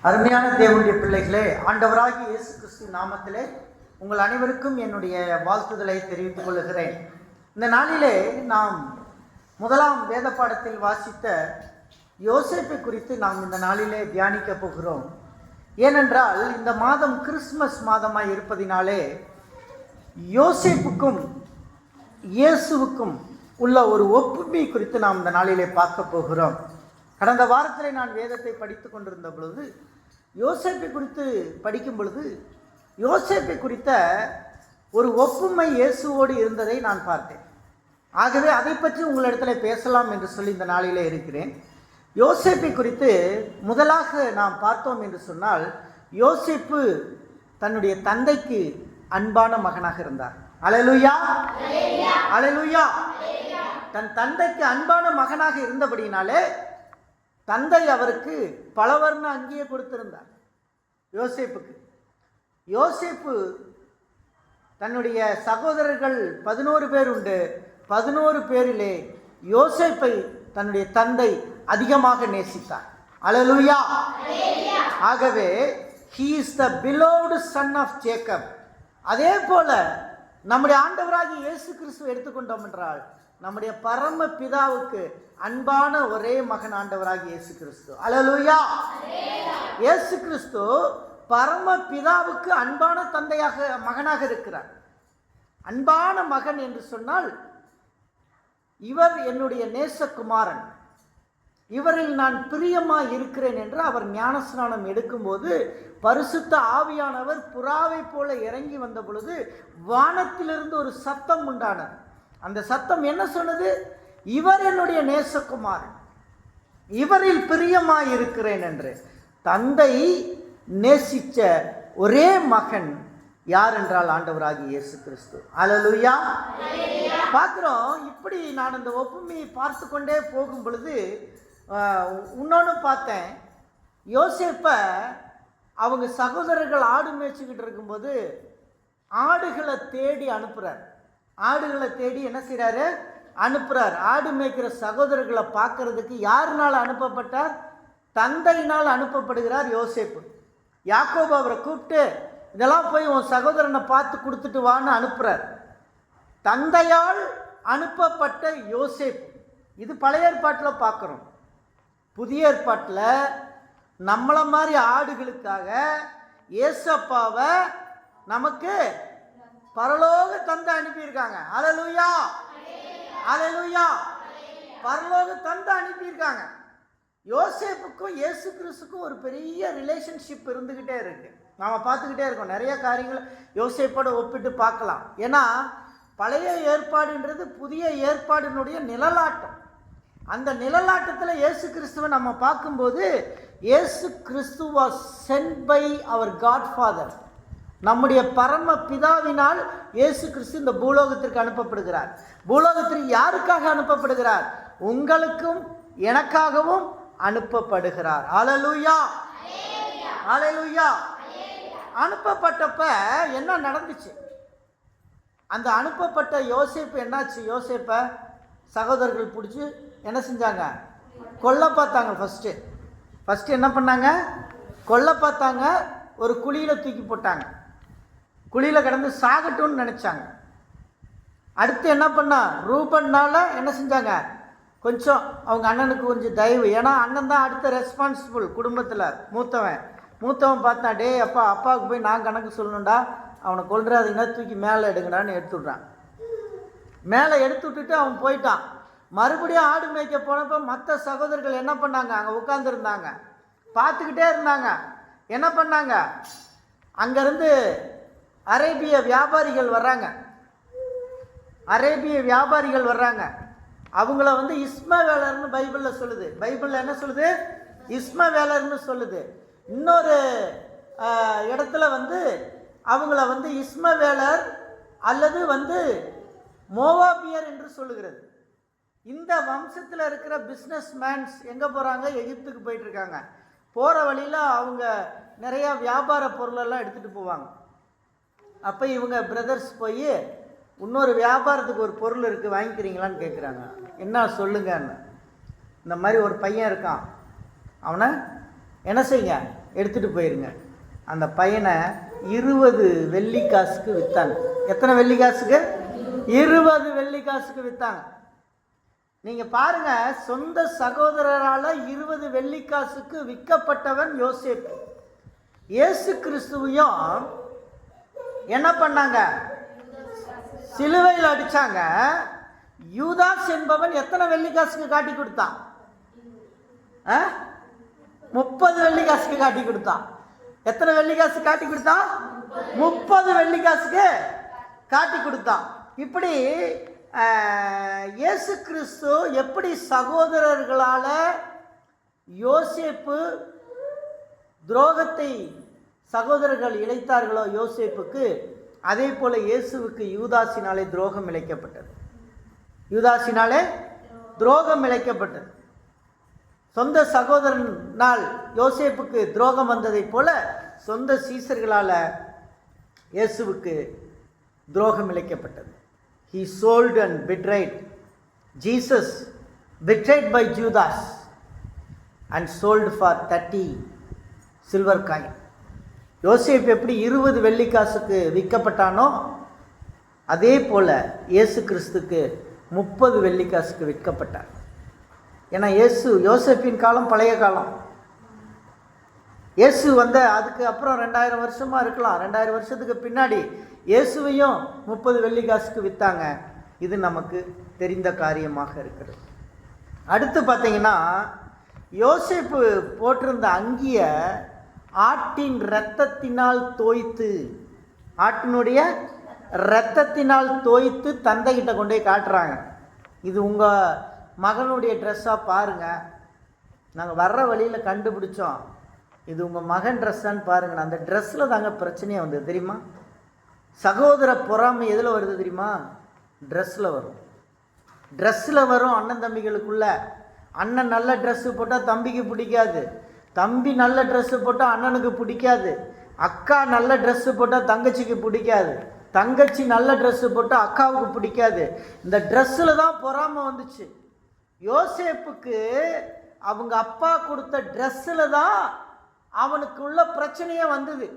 அருமையான தேவனுடைய பிள்ளைகளே, ஆண்டவராகிய இயேசு கிறிஸ்து நாமத்திலே உங்கள் அனைவருக்கும் என்னுடைய வாழ்த்துதலை தெரிவித்துக் கொள்கிறேன். இந்த நாளிலே நாம் முதலாம் வேத பாடத்தில் வாசித்த யோசேப்பை குறித்து நாம் இந்த நாளிலே தியானிக்க போகிறோம். ஏனென்றால் இந்த மாதம் கிறிஸ்துமஸ் மாதமாய் இருப்பதினாலே யோசேப்புக்கும் இயேசுவுக்கும் உள்ள ஒரு ஒப்புமை குறித்து நாம் இந்த நாளிலே பார்க்க போகிறோம். கடந்த வாரத்திலே நான் வேதத்தை படித்து கொண்டிருந்த பொழுது யோசேப்பை குறித்து படிக்கும் பொழுது யோசேப்பை குறித்த ஒரு ஒப்புமை இயேசுவோடு இருந்ததை நான் பார்த்தேன். ஆகவே அதை பற்றி உங்களிடத்தில் பேசலாம் என்று சொல்லி இந்த நாளிலே இருக்கிறேன். யோசேப்பை குறித்து முதலாக நாம் பார்த்தோம் என்று சொன்னால், யோசேப்பு தன்னுடைய தந்தைக்கு அன்பான மகனாக இருந்தார். அல்லேலூயா, அல்லேலூயா. தன் தந்தைக்கு அன்பான மகனாக இருந்தபடினாலே தந்தை அவருக்கு பலவர்ண அங்கியை கொடுத்திருந்தார். யோசேப்புக்கு யோசேப்பு தன்னுடைய சகோதரர்கள் 11 பேர் உண்டு. 11 பேரிலே யோசேப்பை தன்னுடைய தந்தை அதிகமாக நேசித்தார். அல்லேலூயா. ஆகவே he is the beloved son of Jacob. அதே போல நம்முடைய ஆண்டவராகிய இயேசு கிறிஸ்துவை எடுத்துக்கொண்டோம் என்றால், நம்முடைய பரம பிதாவுக்கு அன்பான ஒரே மகன் ஆண்டவராகிய இயேசு கிறிஸ்து. அல்லேலூயா. இயேசு கிறிஸ்து பரம பிதாவுக்கு அன்பான தந்தையாக மகனாக இருக்கிறார். அன்பான மகன் என்று சொன்னால், இவர் என்னுடைய நேசகுமாரன், இவரில் நான் பிரியமாய் இருக்கிறேன் என்று அவர் ஞானஸ்நானம் எடுக்கும்போது பரிசுத்த ஆவியானவர் புறாவை போல இறங்கி வந்த பொழுது வானத்திலிருந்து ஒரு சத்தம் உண்டானது. அந்த சத்தம் என்ன சொன்னது? இவர் என்னுடைய நேசகுமாரன், இவரில் பிரியமாய் இருக்கிறேன் என்று. தந்தை நேசித்த ஒரே மகன் யார் என்றால் ஆண்டவராகிய இயேசு கிறிஸ்து. அல்லேலூயா. பார்க்குறோம். இப்படி நான் இந்த ஒப்புமையை பார்த்து கொண்டே போகும் பொழுது இன்னொன்று பார்த்தேன். யோசேப்பை அவங்க சகோதரர்கள் ஆடு மேய்ச்சிக்கிட்டு இருக்கும்போது ஆடுகளை தேடி அனுப்புகிறார். ஆடுகளை தேடி என்ன செய்கிறாரு? அனுப்புகிறார். ஆடு மேய்க்கிற சகோதரர்களை பார்க்கறதுக்கு யாருனால் அனுப்பப்பட்டார்? தந்தையினால் அனுப்பப்படுகிறார் யோசேப்பு. யாக்கோபு அவரை கூப்பிட்டு, இதெல்லாம் போய் உன் சகோதரனை பார்த்து கொடுத்துட்டு வான்னு அனுப்புகிறார். தந்தையால் அனுப்பப்பட்ட யோசேப்பு. இது பழைய ஏற்பாட்டில் பார்க்குறோம். புதிய ஏற்பாட்டில் நம்மளை மாதிரி ஆடுகளுக்காக ஏசப்பாவை நமக்கு பரலோக தந்தை அனுப்பியிருக்காங்க. அல்லேலூயா, அல்லேலூயா. பரலோக தந்தை அனுப்பியிருக்காங்க. யோசேப்புக்கும் இயேசு கிறிஸ்துக்கும் ஒரு பெரிய ரிலேஷன்ஷிப் இருந்துக்கிட்டே இருக்கு. நாம் பார்த்துக்கிட்டே இருக்கோம். நிறைய காரியங்கள் யோசேப்போட ஒப்பிட்டு பார்க்கலாம். ஏன்னா பழைய ஏற்பாடுன்றது புதிய ஏற்பாடினுடைய நிழலாட்டம். அந்த நிழலாட்டத்தில் இயேசு கிறிஸ்துவை நம்ம பார்க்கும்போது, Yesu Kristu was sent by அவர் காட் ஃபாதர். நம்முடைய பரம பிதாவினால் இயேசு கிறிஸ்து இந்த பூலோகத்திற்கு அனுப்பப்படுகிறார். பூலோகத்திற்கு யாருக்காக அனுப்பப்படுகிறார்? உங்களுக்கும் எனக்காகவும் அனுப்பப்படுகிறார். அல்லேலூயா, அல்லேலூயா. அனுப்பப்பட்டப்ப என்ன நடந்துச்சு? அந்த அனுப்பப்பட்ட யோசேப்பு என்னாச்சு? யோசேப்பை சகோதரர்கள் பிடிச்சி என்ன செஞ்சாங்க? கொல்ல பார்த்தாங்க. ஃபஸ்ட்டு என்ன பண்ணாங்க? கொல்ல பார்த்தாங்க. ஒரு குழியில் தூக்கி போட்டாங்க. குழியில் கிடந்து சாகட்டும்னு நினச்சாங்க. அடுத்து என்ன பண்ணா? ரூபன்னால என்ன செஞ்சாங்க? கொஞ்சம் அவங்க அண்ணனுக்கு கொஞ்சம் தயவு. ஏன்னா அண்ணன் தான் அடுத்த ரெஸ்பான்சிபிள் குடும்பத்தில், மூத்தவன் பார்த்தா, டே அப்பாவுக்கு போய் நான் கணக்கு சொல்லணும்டா, அவனை கொல்றாதீங்கன்னா தூக்கி மேலே எடுங்கடான்னு எடுத்து விட்றான். மேலே எடுத்து விட்டுட்டு அவன் போயிட்டான். மறுபடியும் ஆடு மேய்க்க போனப்போ மற்ற சகோதரர்கள் என்ன பண்ணாங்க? அங்கே உட்காந்துருந்தாங்க, பார்த்துக்கிட்டே இருந்தாங்க. என்ன பண்ணாங்க? அங்கேருந்து அரேபிய வியாபாரிகள் வர்றாங்க. அவங்கள இஸ்மவேலர்னு பைபிளில் சொல்லுது. பைபிளில் என்ன சொல்லுது? இஸ்மவேலர்னு சொல்லுது. இன்னொரு இடத்துல அவங்கள இஸ்மவேலர் அல்லது மோவாபியர் என்று சொல்லுகிறது. இந்த வம்சத்தில் இருக்கிற பிஸ்னஸ் மேன்ஸ் எங்கே போகிறாங்க? எகிப்துக்கு போயிட்டுருக்காங்க. போகிற வழியில் அவங்க நிறையா வியாபார பொருளெல்லாம் எடுத்துகிட்டு போவாங்க. அப்போ இவங்க பிரதர்ஸ் போய், இன்னொரு வியாபாரத்துக்கு ஒரு பொருள் இருக்குது, வாங்கிக்கிறீங்களான்னு கேட்குறாங்க. என்ன சொல்லுங்கன்னு. இந்த மாதிரி ஒரு பையன் இருக்கான், அவனை என்ன செய்யுங்க, எடுத்துகிட்டு போயிருங்க. அந்த பையனை 20 வெள்ளிக்காசுக்கு விற்றாங்க. எத்தனை வெள்ளிக்காசுக்கு? 20 வெள்ளிக்காசுக்கு விற்றாங்க. நீங்கள் பாருங்கள், சொந்த சகோதரரால் 20 வெள்ளிக்காசுக்கு விற்கப்பட்டவன் யோசேப்பு. இயேசு கிறிஸ்துவையும் என்ன பண்ணாங்க? சிலுவையில் அடித்தாங்க. யூதாஸ் என்பவன் எத்தனை வெள்ளிக்காசுக்கு காட்டி கொடுத்தான்? 30 வெள்ளிக்காசுக்கு காட்டி கொடுத்தான். எத்தனை வெள்ளிக்காசு காட்டி கொடுத்தான்? 30 வெள்ளிக்காசுக்கு காட்டி கொடுத்தான். இப்படி இயேசு கிறிஸ்து எப்படி சகோதரர்களால் யோசேப்பு துரோகத்தை சகோதரர்கள் இழைத்தார்களோ யோசேப்புக்கு, அதே போல இயேசுவுக்கு யூதாசினாலே துரோகம் இழைக்கப்பட்டது. யூதாசினாலே துரோகம் இழைக்கப்பட்டது. சொந்த சகோதரனால் யோசேப்புக்கு துரோகம் வந்ததைப் போல சொந்த சீசர்களால் இயேசுவுக்கு துரோகம் இழைக்கப்பட்டது. He sold and betrayed. Jesus betrayed by Judas and sold for 30 silver coin. யோசேப்பு எப்படி 20 வெள்ளிக்காசுக்கு விற்கப்பட்டானோ அதே போல இயேசு கிறிஸ்துக்கு 30 வெள்ளிக்காசுக்கு விற்கப்பட்டார். ஏன்னா யோசேப்பின் காலம் பழைய காலம். இயேசு அதுக்கு அப்புறம் 2000 வருஷமாக இருக்கலாம். 2000 வருஷத்துக்கு பின்னாடி இயேசுவையும் 30 வெள்ளிக்காசுக்கு விற்றாங்க. இது நமக்கு தெரிந்த காரியமாக இருக்கிறது. அடுத்து பார்த்தீங்கன்னா, யோசேப்பு போட்டிருந்த அங்கியை ஆட்டின் இரத்தத்தினால் தோய்த்து, ஆட்டினுடைய இரத்தத்தினால் தோய்த்து தந்தைகிட்ட கொண்டு போய் காட்டுறாங்க. இது உங்கள் மகனுடைய ட்ரெஸ்ஸாக பாருங்கள், நாங்கள் வர்ற வழியில் கண்டுபிடிச்சோம், இது உங்கள் மகன் ட்ரெஸ்ஸான்னு பாருங்கள். அந்த ட்ரெஸ்ஸில் தாங்க பிரச்சனையே வந்தது தெரியுமா? சகோதர பொறாமை எதில் வருது தெரியுமா? ட்ரெஸ்ஸில் வரும். ட்ரெஸ்ஸில் வரும். அண்ணன் தம்பிகளுக்குள்ள அண்ணன் நல்ல ட்ரெஸ்ஸு போட்டால் தம்பிக்கு பிடிக்காது, தம்பி நல்ல ட்ரெஸ்ஸு போட்டால் அண்ணனுக்கு பிடிக்காது, அக்கா நல்ல ட்ரெஸ்ஸு போட்டால் தங்கச்சிக்கு பிடிக்காது, தங்கச்சி நல்ல ட்ரெஸ்ஸு போட்டால் அக்காவுக்கு பிடிக்காது. இந்த ட்ரெஸ்ஸில் தான் பொறாமை வந்துச்சு. யோசேப்புக்கு அவங்க அப்பா கொடுத்த ட்ரெஸ்ஸில் தான் அவனுக்கு உள்ள பிரச்சனையே வந்தது.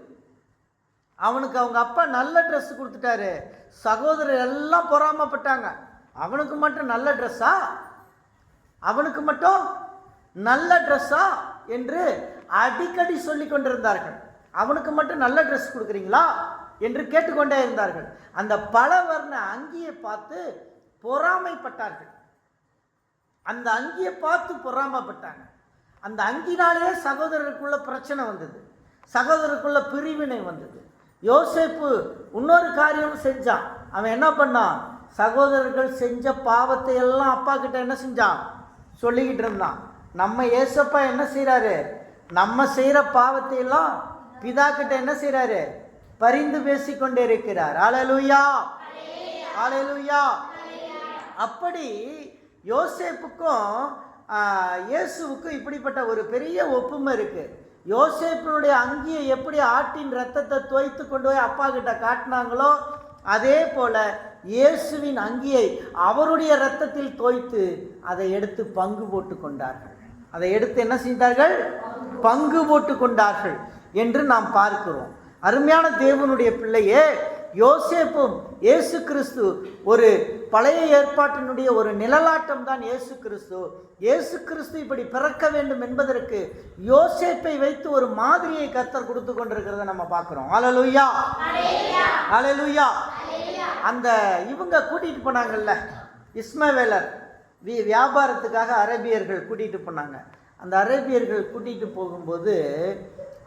அவனுக்கு அவங்க அப்பா நல்ல ட்ரெஸ் கொடுத்துட்டாரு, சகோதரர் எல்லாம் பொறாமப்பட்டாங்க. அவனுக்கு மட்டும் நல்ல ட்ரெஸ்ஸா, அவனுக்கு மட்டும் நல்ல ட்ரெஸ்ஸா என்று அடிக்கடி சொல்லி கொண்டிருந்தார்கள். அவனுக்கு மட்டும் நல்ல ட்ரெஸ் கொடுக்குறீங்களா என்று கேட்டுக்கொண்டே இருந்தார்கள். அந்த பல வர்ண அங்கியை பார்த்து பொறாமைப்பட்டார்கள். அந்த அங்கியை பார்த்து பொறாமப்பட்டாங்க. அந்த அங்கினாலேயே சகோதரருக்குள்ள பிரச்சனை வந்தது, சகோதரருக்குள்ள பிரிவினை வந்தது. யோசேப்பு இன்னொரு காரியம் செஞ்சான். அவன் என்ன பண்ணான்? சகோதரர்கள் செஞ்ச பாவத்தை எல்லாம் அப்பா கிட்ட என்ன செஞ்சான்? சொல்லிக்கிட்டு இருந்தான். நம்ம ஏசப்பா என்ன செய்கிறாரு? நம்ம செய்கிற பாவத்தை எல்லாம் பிதா கிட்ட என்ன செய்கிறாரு? பரிந்து பேசிக்கொண்டே இருக்கிறார். அல்லேலூயா, அல்லேலூயா. அப்படி யோசேப்புக்கும் இயேசுவுக்கும் இப்படிப்பட்ட ஒரு பெரிய ஒப்புமை இருக்கு. யோசேப்பினுடைய அங்கியை எப்படி ஆட்டின் ரத்தத்தை தோய்த்து கொண்டு போய் அப்பா கிட்ட காட்டினாங்களோ அதே போல இயேசுவின் அங்கியை அவருடைய இரத்தத்தில் தோய்த்து அதை எடுத்து பங்கு போட்டு கொண்டார்கள். அதை எடுத்து என்ன செய்தார்கள்? பங்கு போட்டு கொண்டார்கள் என்று நாம் பார்க்கிறோம். அருமையான தேவனுடைய பிள்ளையே, யோசேப்பும் இயேசு கிறிஸ்து ஒரு பழைய ஏற்பாட்டினுடைய ஒரு நிழலாட்டம் தான் இயேசு கிறிஸ்து. இயேசு கிறிஸ்து இப்படி பிறக்க வேண்டும் என்பதற்கு யோசேப்பை வைத்து ஒரு மாதிரியை கர்த்தர் கொடுத்து கொண்டிருக்கிறத நம்ம பார்க்கிறோம். அல்லேலூயா, அல்லேலூயா. அந்த இவங்க கூட்டிட்டு போனாங்கல்ல, இஸ்மவேலர் வியாபாரத்துக்காக அரேபியர்கள் கூட்டிட்டு போனாங்க. அந்த அரேபியர்கள் கூட்டிட்டு போகும்போது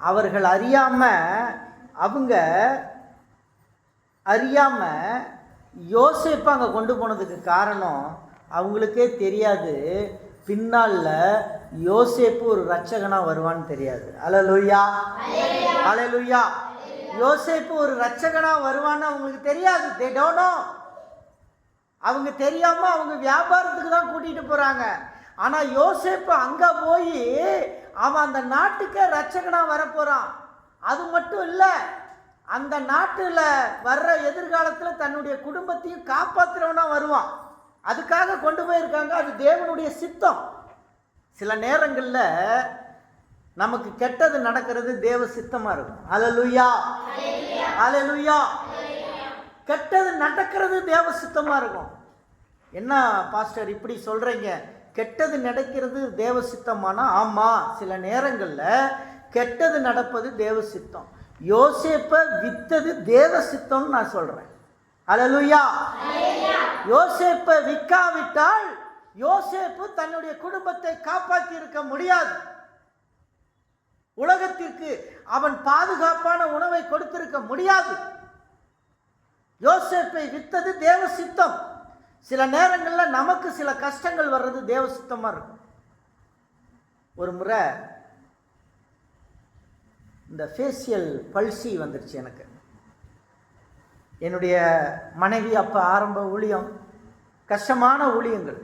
அவர்கள் அவங்க அறியாமல் யோசேப்பை அங்கே கொண்டு போனதுக்கு காரணம் அவங்களுக்கே தெரியாது. பின்னால் யோசேப்பு ஒரு இரட்சகனாக வருவான்னு தெரியாது. அல்லேலூயா, அல்லேலூயா. யோசேப்பு ஒரு இரட்சகனாக வருவான்னு அவங்களுக்கு தெரியாது. They don't know. அவங்க தெரியாமல் அவங்க வியாபாரத்துக்கு தான் கூட்டிகிட்டு போகிறாங்க. ஆனால் யோசேப்பு அங்கே போய் அவன் அந்த நாட்டுக்கே இரட்சகனாக வரப்போகிறான். அது மட்டும் இல்லை, அந்த நாட்டில் வர்ற எதிர்காலத்தில் தன்னுடைய குடும்பத்தையும் காப்பாற்றுறவனா வருவான். அதுக்காக கொண்டு போயிருக்காங்க. அது தேவனுடைய சித்தம். சில நேரங்களில் நமக்கு கெட்டது நடக்கிறது தேவ சித்தமாக இருக்கும். அல்லேலூயா, அல்லேலூயா. கெட்டது நடக்கிறது தேவ சித்தமாக இருக்கும். என்ன பாஸ்டர் இப்படி சொல்கிறீங்க? கெட்டது நடக்கிறது தேவ சித்தமானா ஆமாம், சில நேரங்களில் கெட்டது நடப்பது தேவ சித்தம். யோசேப்பை வித்தது தேவ சித்தம்னு நான் சொல்கிறேன். அல்லேலூயா. யோசேப்பை விற்காவிட்டால் யோசேப்பு தன்னுடைய குடும்பத்தை காப்பாற்றி இருக்க முடியாது. உலகத்திற்கு அவன் பாதுகாப்பான உணவை கொடுத்திருக்க முடியாது. யோசேப்பை வித்தது தேவ சித்தம். சில நேரங்களில் நமக்கு சில கஷ்டங்கள் வர்றது தேவ சித்தமா இருக்கும். ஒரு முறை இந்த ஃபேஷியல் பல்சி வந்துருச்சு எனக்கு. என்னுடைய மனைவி அப்போ ஆரம்ப ஊழியம், கஷ்டமான ஊழியங்கள்.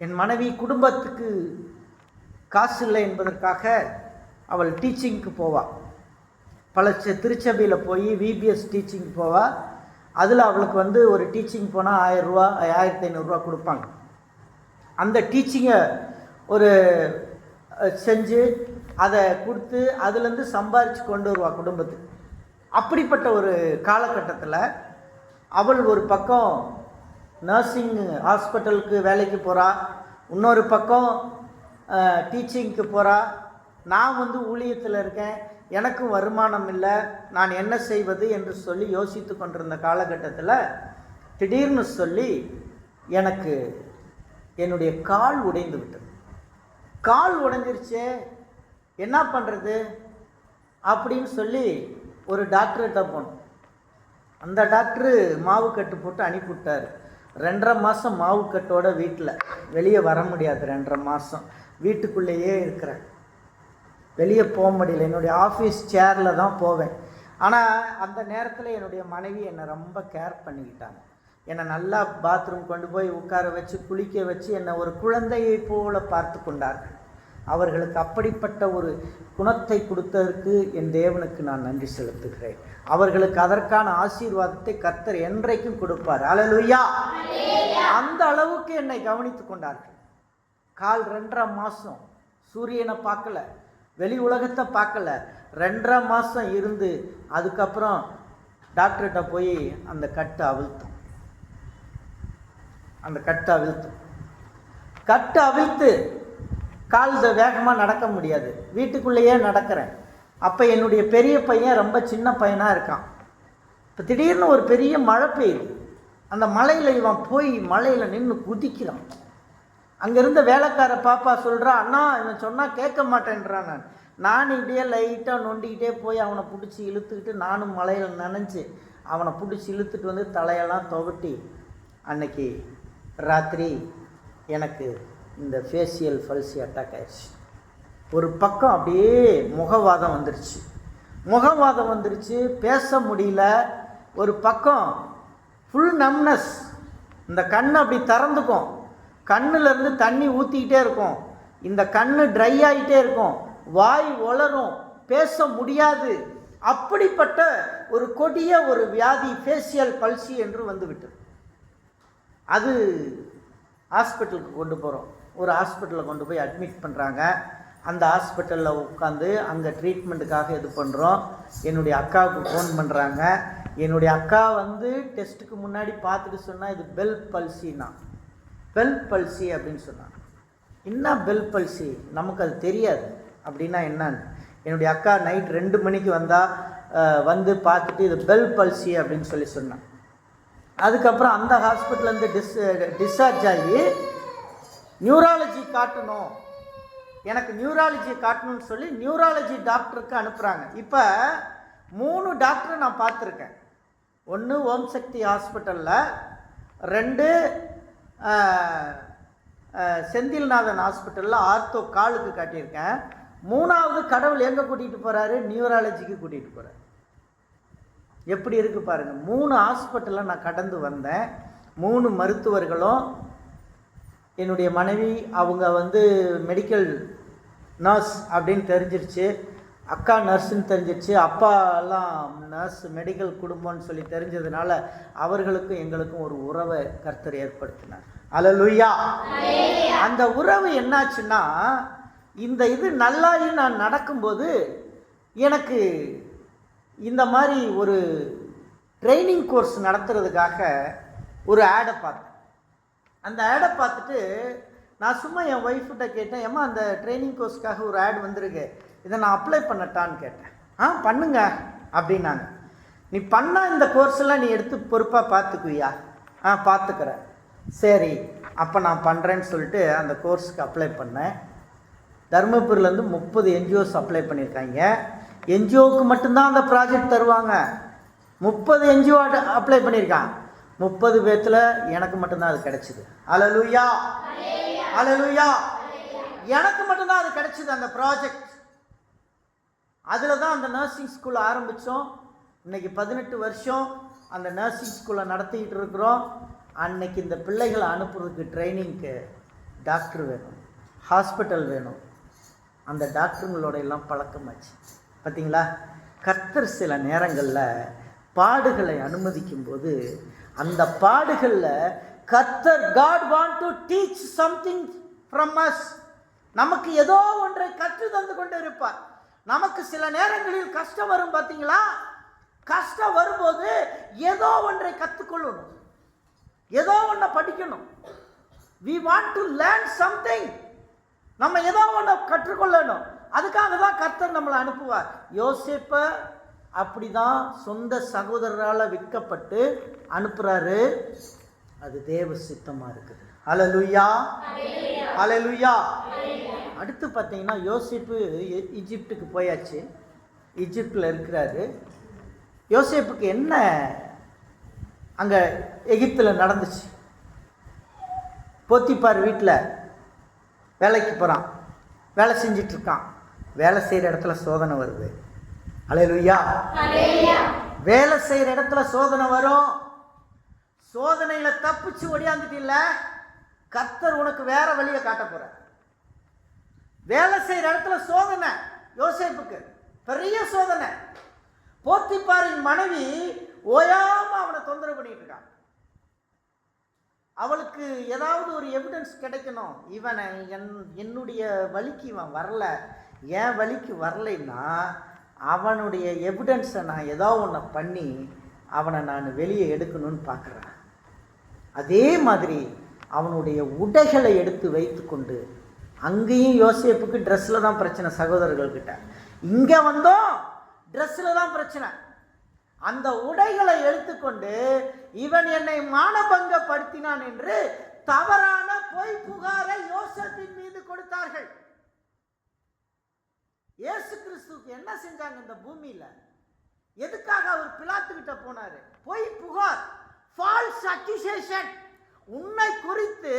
என் மனைவி குடும்பத்துக்கு காசு இல்லை என்பதற்காக அவள் டீச்சிங்க்கு போவாள். பல திருச்சபையில் போய் விபிஎஸ் டீச்சிங் போவாள். அதில் அவளுக்கு ஒரு டீச்சிங் போனால் 1000 ரூபா 1500 கொடுப்பாங்க. அந்த டீச்சிங்கை ஒரு செஞ்சு அதை கொடுத்து அதுலேருந்து சம்பாரித்து கொண்டு வருவாள் குடும்பத்துக்கு. அப்படிப்பட்ட ஒரு காலகட்டத்தில் அவள் ஒரு பக்கம் நர்சிங் ஹாஸ்பிட்டலுக்கு வேலைக்கு போகிறா, இன்னொரு பக்கம் டீச்சிங்க்கு போகிறா. நான் ஊழியத்தில் இருக்கேன், எனக்கும் வருமானம் இல்லை, நான் என்ன செய்வது என்று சொல்லி யோசித்து கொண்டிருந்த காலகட்டத்தில் திடீர்னு சொல்லி எனக்கு என்னுடைய கால் உடைந்து விட்டது. கால் உடைஞ்சிருச்சே, என்ன பண்ணுறது அப்படின்னு சொல்லி ஒரு டாக்டர்கிட்ட போனோம். அந்த டாக்டரு மாவு கட்டு போட்டு அனுப்பிவிட்டார். 2.5 மாதம் மாவு கட்டோட வீட்டில், வெளியே வர முடியாது. 2.5 மாதம் வீட்டுக்குள்ளேயே இருக்கிறேன், வெளியே போக முடியல. என்னுடைய ஆஃபீஸ் சேரில் தான் போவேன். ஆனால் அந்த நேரத்தில் என்னுடைய மனைவி என்னை ரொம்ப கேர் பண்ணிக்கிட்டாங்க. என்னை நல்லா பாத்ரூம் கொண்டு போய் உட்கார வச்சு குளிக்க வச்சு என்னை ஒரு குழந்தையை போல பார்த்து கொண்டார்கள். அவர்களுக்கு அப்படிப்பட்ட ஒரு குணத்தை கொடுத்ததற்கு என் தேவனுக்கு நான் நன்றி செலுத்துகிறேன். அவர்களுக்கு அதற்கான ஆசீர்வாதத்தை கர்த்தர் என்றைக்கும் கொடுப்பார். அல்லேலூயா. அந்த அளவுக்கு என்னை கவனித்து கொண்டார்கள். கால் 2.5 மாதம் சூரியனை பார்க்கல, வெளி உலகத்தை பார்க்கல, 2.5 மாதம் இருந்து அதுக்கப்புறம் டாக்டர்கிட்ட போய் அந்த கட்டை அவிழ்த்தோம். அந்த கட்டை அவிழ்த்து கால் வேகமாக நடக்க முடியாது, வீட்டுக்குள்ளேயே நடக்கிறேன். அப்போ என்னுடைய பெரிய பையன் ரொம்ப சின்ன பையனாக இருக்கான். இப்போ திடீர்னு ஒரு பெரிய மழை பெய்யுது. அந்த மலையில் இவன் போய் மலையில் நின்று குதிக்கிறான். அங்கே இருந்த வேலைக்கார பாப்பா சொல்கிறா, அண்ணா இவன் சொன்னால் கேட்க மாட்டேன்றான். நான் இப்படியே லைட்டாக நொண்டிக்கிட்டே போய் அவனை பிடிச்சி இழுத்துக்கிட்டு நானும் மலையில் நனைஞ்சு அவனை பிடிச்சி இழுத்துட்டு தலையெல்லாம் துவட்டி அன்னைக்கு ராத்திரி எனக்கு இந்த ஃபேஷியல் பல்சி அட்டாக் ஆயிடுச்சு. ஒரு பக்கம் அப்படியே முகவாதம் வந்துருச்சு, பேச முடியல. ஒரு பக்கம் ஃபுல் நம்னஸ், இந்த கண் அப்படி திறந்துக்கும், கண்ணுலேருந்து தண்ணி ஊற்றிக்கிட்டே இருக்கும், இந்த கண் ட்ரை ஆகிட்டே இருக்கும், வாய் உளரும், பேச முடியாது. அப்படிப்பட்ட ஒரு கொடிய ஒரு வியாதி ஃபேஷியல் பல்சி என்று வந்துவிட்டது. அது ஹாஸ்பிட்டலுக்கு கொண்டு போகிறோம். ஒரு ஹாஸ்பிட்டலில் கொண்டு போய் அட்மிட் பண்ணுறாங்க. அந்த ஹாஸ்பிட்டலில் உட்காந்து அங்கே ட்ரீட்மெண்ட்டுக்காக இது பண்ணுறோம். என்னுடைய அக்காவுக்கு ஃபோன் பண்ணுறாங்க. என்னுடைய அக்கா டெஸ்ட்டுக்கு முன்னாடி பார்த்துட்டு சொன்னால் இது பெல் பல்சி அப்படின்னு சொன்னாங்க. என்ன பெல் பல்சி, நமக்கு அது தெரியாது அப்படின்னா என்னன்னு. என்னுடைய அக்கா நைட் 2 மணிக்கு வந்து பார்த்துட்டு இது பெல் பல்சி அப்படின்னு சொல்லி சொன்னாங்க. அதுக்கப்புறம் அந்த ஹாஸ்பிட்டல்லேருந்து டிஸ்சார்ஜ் ஆகி நியூராலஜி காட்டணும், எனக்கு நியூராலஜி காட்டணும்னு சொல்லி நியூராலஜி டாக்டருக்கு அனுப்புகிறாங்க. இப்போ 3 டாக்டரை நான் பார்த்துருக்கேன். 1 ஓம் சக்தி ஹாஸ்பிட்டலில், 2 செந்தில்நாதன் ஹாஸ்பிட்டலில் ஆர்த்தோ காலுக்கு காட்டியிருக்கேன். 3வது கடவுள் எங்கே கூட்டிகிட்டு போகிறாரு? நியூராலஜிக்கு கூட்டிகிட்டு போகிறார். எப்படி இருக்குது பாருங்கள். 3 ஹாஸ்பிட்டலில் நான் கடந்து வந்தேன். 3 மருத்துவர்களும் என்னுடைய மனைவி அவங்க மெடிக்கல் நர்ஸ் அப்படின்னு தெரிஞ்சிருச்சு, அக்கா நர்ஸுன்னு தெரிஞ்சிருச்சு, அப்பா எல்லாம் நர்ஸ் மெடிக்கல் குடும்பம்னு சொல்லி தெரிஞ்சதுனால அவர்களுக்கும் எங்களுக்கும் ஒரு உறவை கர்த்தர் ஏற்படுத்தினார். அல்லேலூயா. அந்த உறவு என்னாச்சுன்னா இந்த இது நல்லாயி நான் நடக்கும்போது எனக்கு இந்த மாதிரி ஒரு ட்ரைனிங் கோர்ஸ் நடத்துறதுக்காக ஒரு ஆடை பார்த்தேன். அந்த ஆடை பார்த்துட்டு நான் சும்மா என் ஒய்ஃப்கிட்ட கேட்டேன், ஏம்மா அந்த ட்ரைனிங் கோர்ஸ்க்காக ஒரு ஆட் வந்திருக்கு, இதை நான் அப்ளை பண்ணட்டான்னு கேட்டேன். பண்ணுங்க அப்படின்னாங்க. நீ பண்ணால் இந்த கோர்ஸெல்லாம் நீ எடுத்து பொறுப்பாக பார்த்துக்குவியா? பார்த்துக்கிறேன். சரி, அப்போ நான் பண்ணுறேன்னு சொல்லிட்டு அந்த கோர்ஸுக்கு அப்ளை பண்ணேன். தருமபுரியிலேருந்து 30 என்ஜிஓஸ் அப்ளை பண்ணியிருக்காங்க. என்ஜிஓவுக்கு மட்டும்தான் அந்த ப்ராஜெக்ட் தருவாங்க. 30 என்ஜிஓ அப்ளை பண்ணியிருக்கான். 30 பேர்த்தில் எனக்கு மட்டும்தான் அது கிடைச்சிது. அல்லேலூயா, அல்லேலூயா. எனக்கு மட்டும்தான் அது கிடைச்சிது அந்த ப்ராஜெக்ட். அதில் தான் அந்த நர்சிங் ஸ்கூல் ஆரம்பித்தோம். இன்றைக்கி 18 வருஷம் அந்த நர்சிங் ஸ்கூலை நடத்திக்கிட்டு இருக்கிறோம். அன்னைக்கு இந்த பிள்ளைகளை அனுப்புறதுக்கு ட்ரைனிங்க்கு டாக்டர் வேணும், ஹாஸ்பிட்டல் வேணும். அந்த டாக்டருங்களோட எல்லாம் பழக்கமாச்சு. பார்த்தீங்களா, கர்த்தர் சில நேரங்களில் பாடுகளை அனுமதிக்கும் போது அந்த பாடுகளில் கர்த்தர் God want to teach something from us. நமக்கு ஏதோ ஒன்றை கற்று தந்து கொண்டு இருப்பார். நமக்கு சில நேரங்களில் கஷ்டம் வரும். பார்த்தீங்களா, கஷ்டம் வரும்போது ஏதோ ஒன்றை கற்றுக்கொள்ளணும், ஏதோ ஒன்றை படிக்கணும். we want to learn something. நம்ம ஏதோ ஒன்று கற்றுக்கொள்ளணும். அதுக்காக தான் கர்த்தர் நம்மளை அனுப்புவார். யோசேப்பை அப்படி தான் சொந்த சகோதரரால் விற்கப்பட்டு அனுப்புகிறாரு. அது தேவ சித்தமாக இருக்குது. அல்லேலூயா, அல்லேலூயா. அடுத்து பார்த்தீங்கன்னா யோசேப்பு ஈஜிப்டுக்கு போயாச்சு. ஈஜிப்டில் இருக்கிறாரு. யோசேப்புக்கு என்ன அங்கே எகிப்தில் நடந்துச்சு? போத்திப்பார் வீட்டில் வேலைக்கு போகிறான், வேலை செஞ்சிட்ருக்கான். வேலை செய்கிற இடத்துல சோதனை வருது. அல்லேலூயா. வேலை செய்கிற இடத்துல சோதனை வரும். சோதனையில் தப்பிச்சு ஓடியாந்துட்டு இல்லை, கர்த்தர் உனக்கு வேற வழியை காட்ட போகிறார். வேலை செய்கிற இடத்துல சோதனை யோசேப்புக்கு பெரிய சோதனை. போத்திப்பாரின் மனைவி ஓயாமல் அவனை தொந்தரவு பண்ணிட்டு இருக்கான். அவளுக்கு ஏதாவது ஒரு எவிடன்ஸ் கிடைக்கணும். இவனை என்னுடைய வழிக்கு இவன் வரல, என் வழிக்கு வரலைன்னா அவனுடைய எவிடன்ஸை நான் ஏதோ ஒன்று பண்ணி அவனை நான் வெளியே எடுக்கணும்னு பார்க்குறேன். அதே மாதிரி அவனுடைய உடைகளை எடுத்து வைத்து கொண்டு, அங்கேயும் யோசேப்புக்கு ட்ரெஸ்ஸில் தான் பிரச்சனை சகோதரர்கள்கிட்ட, இங்கே வந்தோம் ட்ரெஸ்ஸில் தான் பிரச்சனை. அந்த உடைகளை எடுத்துக்கொண்டு இவன் என்னை மானபங்கப்படுத்தினான் என்று தவறான பொய் புகாரை யோசேப்பின் மீது கொடுத்தார்கள். இயேசு கிறிஸ்துவுக்கு என்ன செஞ்சாங்க இந்த பூமியில? எதுக்காக அவர் பிலாத்துக்கிட்ட போனாரு? பொய் புகார், ஃபால்ஸ் அக்யூசேஷன். உன்னை குறித்து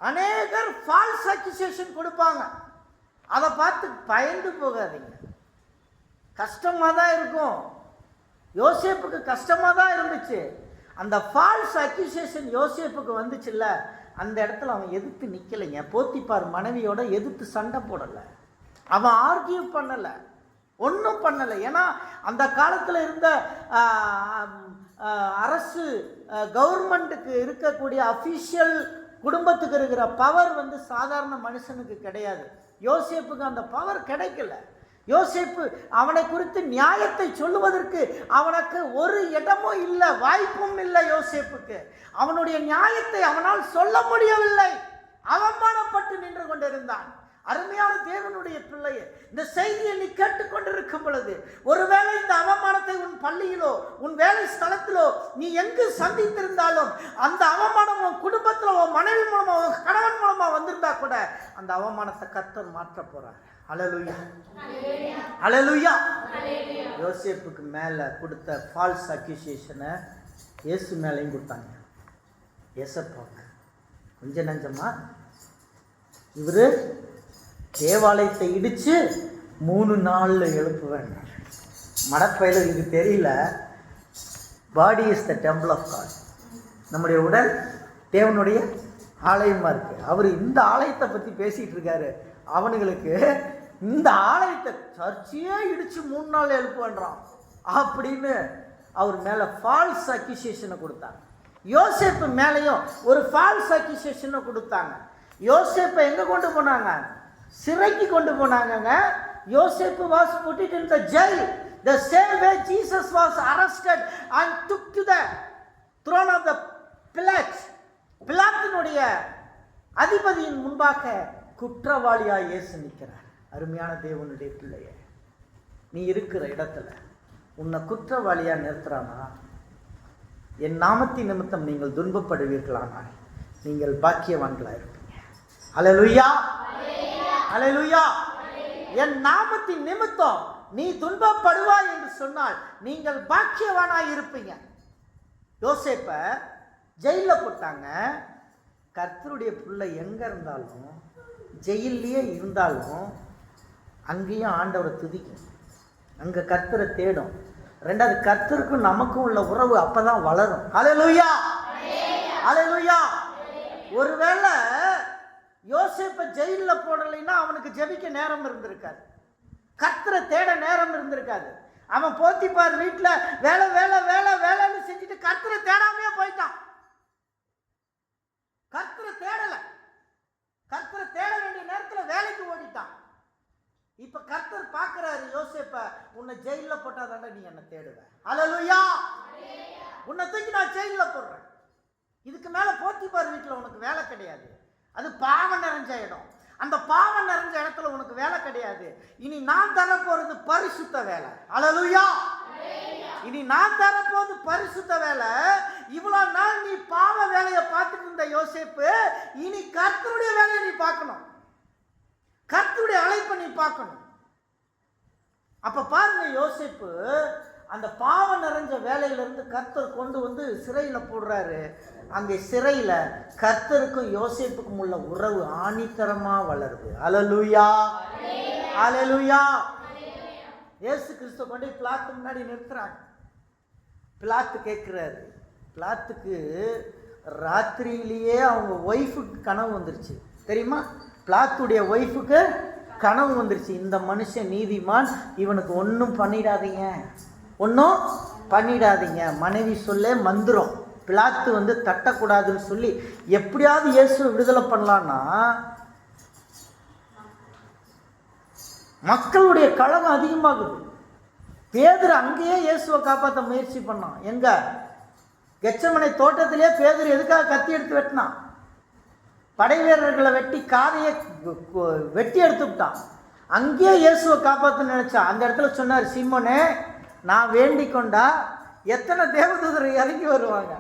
அநேகர் ஃபால்ஸ் அக்யூசேஷன் கொடுப்பாங்க. அதை பார்த்து பயந்து போகாதீங்க. கஷ்டமாக தான் இருக்கும். யோசேப்புக்கு கஷ்டமாக தான் இருந்துச்சு. அந்த ஃபால்ஸ் அக்யூசேஷன் யோசேப்புக்கு வந்துச்சுல்ல, அந்த இடத்துல அவன் எதிர்த்து நிற்கலைங்க. போத்திப்பார் மனைவியோட எதிர்த்து சண்டை போடலை, அவன் ஆர்கியூ பண்ணலை, ஒன்றும் பண்ணலை. ஏன்னா அந்த காலத்தில் இருந்த அரசு கவர்மெண்ட்டுக்கு இருக்கக்கூடிய அஃபிஷியல் குடும்பத்துக்கு இருக்கிற பவர் சாதாரண மனுஷனுக்கு கிடையாது. யோசேப்புக்கு அந்த பவர் கிடைக்கல. யோசேப்பு அவனை குறித்து நியாயத்தை சொல்லுவதற்கு அவனுக்கு ஒரு இடமும் இல்லை, வாய்ப்பும் இல்லை. யோசேப்புக்கு அவனுடைய நியாயத்தை அவனால் சொல்ல முடியவில்லை. அவமானப்பட்டு நின்று கொண்டிருந்தான். அருமையான தேவனுடைய பிள்ளையே, இந்த செய்தியை நீ கேட்டுக்கொண்டிருக்கும் பொழுது, ஒருவேளை இந்த அவமானத்தை உன் பள்ளியிலோ உன் வேலை ஸ்தலத்திலோ நீ எங்கு சந்தித்திருந்தாலும், அந்த அவமானம் உன் குடும்பத்தில் உன் மனைவி மூலமா உன் கணவன் மூலமா வந்திருந்தா கூட அந்த அவமானத்தை கர்த்தர் மாற்ற போறார். அல்லேலூயா, அல்லேலூயா. யோசேப்புக்கு மேலே கொடுத்த ஃபால்ஸ் அக்யூசேஷனை இயேசு மேலேயும் கொடுத்தாங்க. ஏசப்பாவுக்கு கொஞ்சம் நஞ்சமா இவர் தேவாலயத்தை இடித்து 3 நாளில் எழுப்புவேன். மடப்பையில் இது தெரியல. Body is the temple of God. நம்முடைய உடல் தேவனுடைய ஆலயமாக இருக்குது. அவர் இந்த ஆலயத்தை பற்றி பேசிகிட்டு இருக்காரு. அவனுங்களுக்கு இந்த ஆலயத்தை சர்ச்சையே இடித்து 3 நாள் எழுப்புவேன்றான் அப்படின்னு அவர் மேலே ஃபால்ஸ் அக்யூசேஷனை கொடுத்தாங்க. யோசேப்பு மேலேயும் ஒரு ஃபால்ஸ் அக்யூசேஷனை கொடுத்தாங்க. யோசேப்பை எங்கே கொண்டு போனாங்க? சிறைக்கு கொண்டு போனாங்க. யோசேப்பு was put it in the jail. The same way Jesus was arrested and took to the throne of the Pilate. பிலாத்தினுடைய அதிபதியின் முன்பாக குற்றவாளியாய் இயேசு நிற்கிறார். அருமையான தேவனுடைய பிள்ளையே, நீ இருக்கிற இடத்துல உன்னை குற்றவாளியா நிறுத்துறானா? என் நாமத்தின் நிமித்தம் நீங்கள் துன்பப்படுவீர்களானால் நீங்கள் பாக்கியவான்களா இருப்பீங்க. அல்லேலூயா, அல்லேலூயா. என் நாமத்தின் நிமித்தம் நீ துன்பப்படுவாய் என்று சொன்னால் நீங்கள் பாக்கியவானாய் இருப்பீங்க. யோசேப்ப ஜெயில போட்டாங்க. கர்த்தருடைய பிள்ளை எங்க இருந்தாலும், ஜெயிலே இருந்தாலும் அங்கேயும் ஆண்டவரை துதிக்கும், அங்க கர்த்தரை தேடும். ரெண்டாவது, கர்த்தருக்கும் நமக்கும் உள்ள உறவு அப்பதான் வளரும். அல்லேலூயா, அல்லேலூயா. ஒருவேளை யோசேப்பை ஜெயில போடலைன்னா அவனுக்கு ஜெபிக்க நேரம் இருந்திருக்காது, கர்த்தரை தேட நேரம் இருந்திருக்காது. அவன் போத்திபார் வீட்டுல வேலை வேலை வேலை வேலைன்னு செஞ்சுட்டு கர்த்தரை தேடாமையே போயிட்டான். கர்த்தரை தேடல, கர்த்தரை தேட வேண்டிய நேரத்துல வேலைக்கு ஓடிட்டான். இப்ப கர்த்தர் பார்க்கிறாரு, யோசேப்ப உன்னை ஜெயில போட்டாதாண்டா நீ என்ன தேடுவ. அல்லேலூயா. உன்னை தூக்கி நான் ஜெயில போடுறேன். இதுக்கு மேல போத்திபார் வீட்டுல உனக்கு வேலை கிடையாது. அது பாவம் நிறைஞ்ச இடம். அந்த பாவம் நிறைஞ்ச இடத்துல உனக்கு வேலை கிடையாது. இனி நான் தர போறது பரிசுத்த வேலை. அல்லேலூயா. இனி நான் தர போறது பரிசுத்த வேலை. இவ்வளவு நாள் நீ பாவ வேலையை பார்த்துட்டு இருந்த யோசேப்பு, இனி கர்த்தருடைய வேலையை நீ பார்க்கணும், கர்த்தருடைய அழைப்பை நீ பார்க்கணும். அப்ப பாருங்க, யோசேப்பு அந்த பாவம் நிறைஞ்ச வேலையிலிருந்து கர்த்தர் கொண்டு வந்து சிறையில போடுறாரு. அங்கே சிறையில கர்த்தருக்கும் யோசேப்புக்கும் உள்ள உறவு ஆணித்தரமா வளருது. அல்லேலூயா, அல்லேலூயா. இயேசு கிறிஸ்து கொண்டு பிலாத்து முன்னாடி நிறுத்துறாங்க. பிலாத்து கேட்கிறாரு. பிலாத்துக்கு ராத்திரியிலேயே அவங்க ஒய்ஃபுக்கு கனவு வந்துருச்சு, தெரியுமா? பிலாத்துடைய ஒய்ஃபுக்கு கனவு வந்துருச்சு, இந்த மனுஷன் நீதிமான், இவனுக்கு ஒன்றும் பண்ணிடாதீங்க, ஒன்றும் பண்ணிடாதீங்க. மனைவி சொல்ல மந்திரம், பிலாத்து வந்து தட்டக்கூடாதுன்னு சொல்லி எப்படியாவது இயேசுவை விடுதலை பண்ணலான்னா மக்களுடைய கலகம் அதிகமாகுது. பேதுரு அங்கேயே இயேசுவை காப்பாற்ற முயற்சி பண்ணான். எங்க? கெத்செமனே தோட்டத்திலே பேதுரு எதுக்காக கத்தி எடுத்து வெட்டினான்? படை வீரர்களை வெட்டி காதையை வெட்டி எடுத்து விட்டான். அங்கேயே இயேசுவை காப்பாற்ற நினைச்சான். அந்த இடத்துல சொன்னார், சீமோனே, நான் வேண்டிக் கொண்டா எத்தனை தேவதூதர் இறங்கி வருவாங்க,